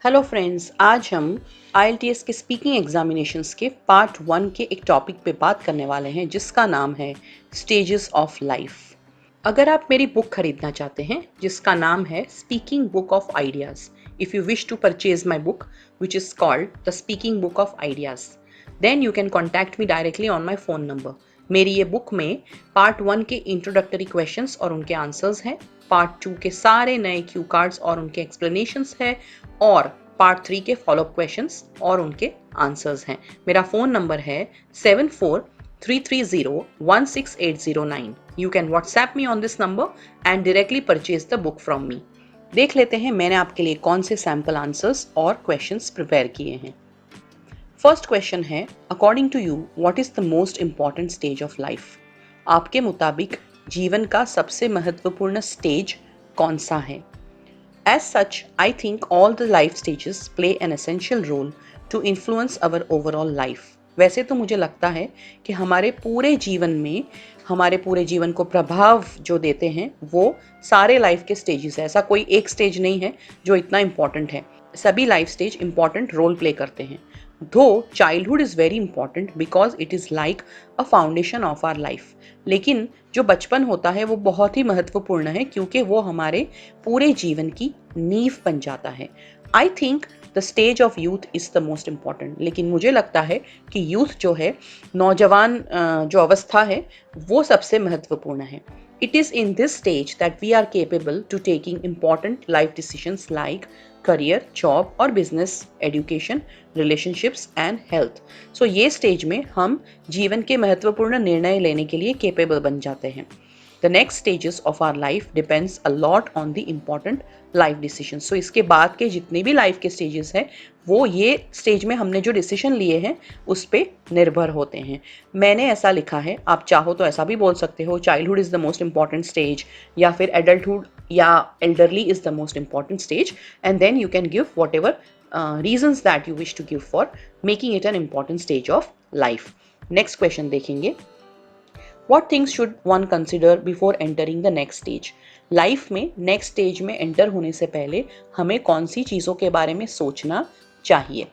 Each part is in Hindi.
हेलो फ्रेंड्स, आज हम IELTS के स्पीकिंग एग्जामिनेशंस के पार्ट 1 के एक टॉपिक पे बात करने वाले हैं जिसका नाम है स्टेजेस ऑफ लाइफ। अगर आप मेरी बुक खरीदना चाहते हैं जिसका नाम है Speaking Book of Ideas, if you wish to purchase my book which is called the Speaking Book of Ideas, then you can contact me directly on my phone number. मेरी ये बुक में पार्ट 1 के इंट्रोडक्टरी क्वेश्चंस और उनके आंसर्स हैं, पार्ट 2 के सारे नए क्यू कार्ड्स और उनके एक्सप्लेनेशंस है, और पार्ट 3 के फॉलोअप क्वेश्चंस और उनके आंसर्स हैं। मेरा फ़ोन नंबर है 7433016809। You can WhatsApp me on this number and directly purchase the book from me. देख लेते हैं मैंने आपके लिए कौन से सैम्पल आंसर्स और क्वेश्चंस प्रिपेयर किए हैं। फर्स्ट क्वेश्चन है, according to you what is the most important stage of life? आपके मुताबिक जीवन का सबसे महत्वपूर्ण स्टेज कौन सा है? As such, I think all the life stages play an essential role to influence our overall life. वैसे तो मुझे लगता है कि हमारे पूरे जीवन को प्रभाव जो देते हैं वो सारे लाइफ के स्टेजेस है। ऐसा कोई एक स्टेज नहीं है जो इतना इम्पॉर्टेंट है, सभी life stage important role play करते हैं। Though childhood is very important because it is like a foundation of our life. लेकिन जो बचपन होता है वो बहुत ही महत्वपूर्ण है क्योंकि वो हमारे पूरे जीवन की नींव बन जाता है। I think the stage of youth is the most important. लेकिन मुझे लगता है कि यूथ जो है, नौजवान जो अवस्था है, वो सबसे महत्वपूर्ण है। It is in this stage that we are capable to taking important life decisions like career, job और business, education, relationships and health. So ये स्टेज में हम जीवन के महत्वपूर्ण निर्णय लेने के लिए capable बन जाते हैं। The next stages of our life depends a lot on the important life decisions. So इसके बाद के जितने भी लाइफ के स्टेजेस हैं वो ये स्टेज में हमने जो डिसीजन लिए हैं उस पर निर्भर होते हैं। मैंने ऐसा लिखा है, आप चाहो तो ऐसा भी बोल सकते हो, childhood is the most important stage, या फिर एडल्टहुड या elderly is the most important stage, and then you can give whatever reasons that you wish to give for making it an important stage of life. Next question देखेंगे, What things should one consider before entering the next stage? Life में नेक्स्ट स्टेज में एंटर होने से पहले हमें कौन सी चीज़ों के बारे में सोचना चाहिए?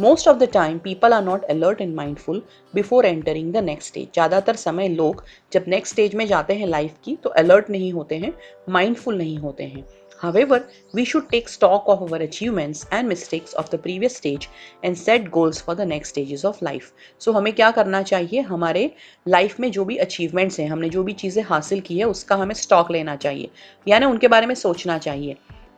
Most of the time people are not alert and mindful before entering the next stage. ज़्यादातर समय लोग जब नेक्स्ट स्टेज में जाते हैं लाइफ की तो अलर्ट नहीं होते हैं, माइंडफुल नहीं होते हैं। However, we should take stock of our achievements and mistakes of the previous stage and set goals for the next stages of life. So हमें क्या करना चाहिए? हमारे लाइफ में जो भी अचीवमेंट्स हैं, हमने जो भी चीज़ें हासिल की है उसका हमें स्टॉक लेना चाहिए, यानी उनके बारे में सोचना चाहिए।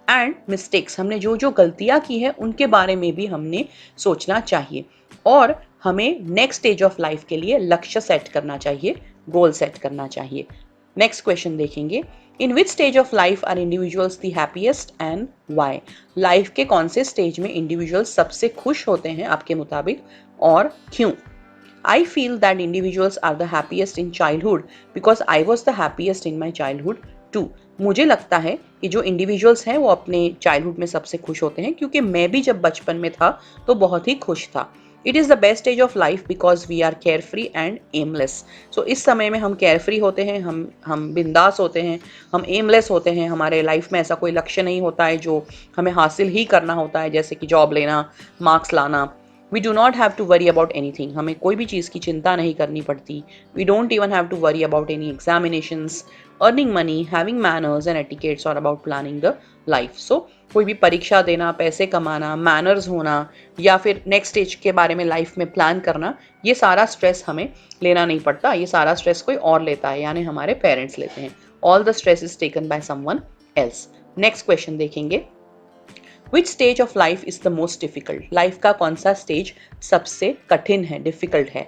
एंड मिस्टेक्स, हमने जो जो गलतियाँ की है उनके बारे में भी हमने सोचना चाहिए। और हमें नेक्स्ट स्टेज ऑफ लाइफ के लिए लक्ष्य सेट करना चाहिए, गोल सेट करना चाहिए। नेक्स्ट क्वेश्चन देखेंगे, in which stage of life are individuals the happiest and why? Life के कौन से स्टेज में इंडिविजुअल्स सबसे खुश होते हैं आपके मुताबिक और क्यों? I feel that individuals are the happiest in childhood because I was the happiest in my childhood too. मुझे लगता है कि जो इंडिविजुअल्स हैं वो अपने चाइल्डहुड में सबसे खुश होते हैं क्योंकि मैं भी जब बचपन में था तो बहुत ही खुश था। It is the best stage of life because we are care free and aimless. So इस समय में हम केयर फ्री होते हैं, हम बिंदास होते हैं, हम एमलेस होते हैं। हमारे लाइफ में ऐसा कोई लक्ष्य नहीं होता है जो हमें हासिल ही करना होता है, जैसे कि जॉब लेना, मार्क्स लाना। We do not have to worry about anything. हमें कोई भी चीज़ की चिंता नहीं करनी पड़ती। We don't even have to worry about any examinations, earning money, having manners and etiquettes or about planning the life. So कोई भी परीक्षा देना, पैसे कमाना, मैनर्स होना या फिर नेक्स्ट स्टेज के बारे में लाइफ में प्लान करना, ये सारा स्ट्रेस हमें लेना नहीं पड़ता। ये सारा स्ट्रेस कोई और लेता है, यानी हमारे पेरेंट्स लेते हैं। All the stress is taken by someone else. Next question देखेंगे, Which stage of life is the most difficult? Life का कौन सा स्टेज सबसे कठिन है, डिफिकल्ट है?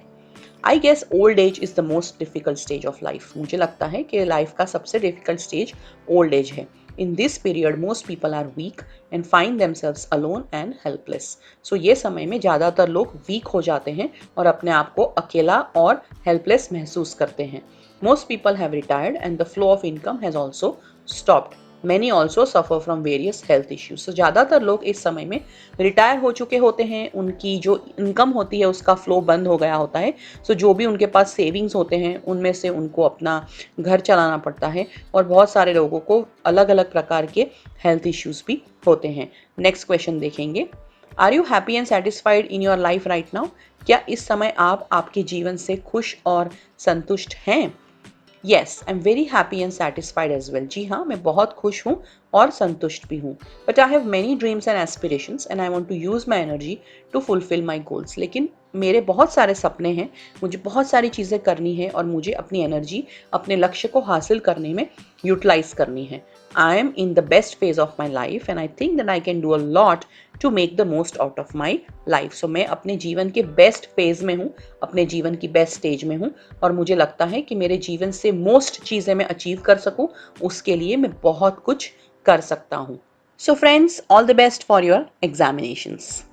I guess old age is the most difficult stage of life. मुझे लगता है कि लाइफ का सबसे डिफिकल्ट स्टेज ओल्ड एज है। In this period most people are weak and find themselves alone and helpless. So ये समय में ज़्यादातर लोग वीक हो जाते हैं और अपने आप को अकेला और हेल्पलेस महसूस करते हैं। Most people have retired and the flow of income has also stopped. Many also suffer from various health issues. So ज़्यादातर लोग इस समय में रिटायर हो चुके होते हैं, उनकी जो इनकम होती है उसका फ्लो बंद हो गया होता है. सो जो भी उनके पास सेविंग्स होते हैं उनमें से उनको अपना घर चलाना पड़ता है और बहुत सारे लोगों को अलग अलग प्रकार के हेल्थ इश्यूज भी होते हैं. नेक्स्ट क्वेश्चन देखेंगे. Are you happy and satisfied in your life right now? क्या इस समय आप आपके जीवन से खुश और संतुष्ट हैं? Yes, I am very happy and satisfied as well. जी हाँ, मैं बहुत खुश हूँ और संतुष्ट भी हूँ. But I have many dreams and aspirations and I want to use my energy to fulfil my goals. लेकिन मेरे बहुत सारे सपने हैं, मुझे बहुत सारी चीज़ें करनी है और मुझे अपनी एनर्जी अपने लक्ष्य को हासिल करने में यूटिलाइज करनी है. I am in the best phase of my life and I think that I can do a lot to make the most out of my life. So मैं अपने जीवन के बेस्ट फेज में हूँ, अपने जीवन की बेस्ट स्टेज में हूँ और मुझे लगता है कि मेरे जीवन से मोस्ट चीज़ें मैं अचीव कर सकूँ, उसके लिए मैं बहुत कुछ कर सकता हूँ. So friends, all the best for your examinations.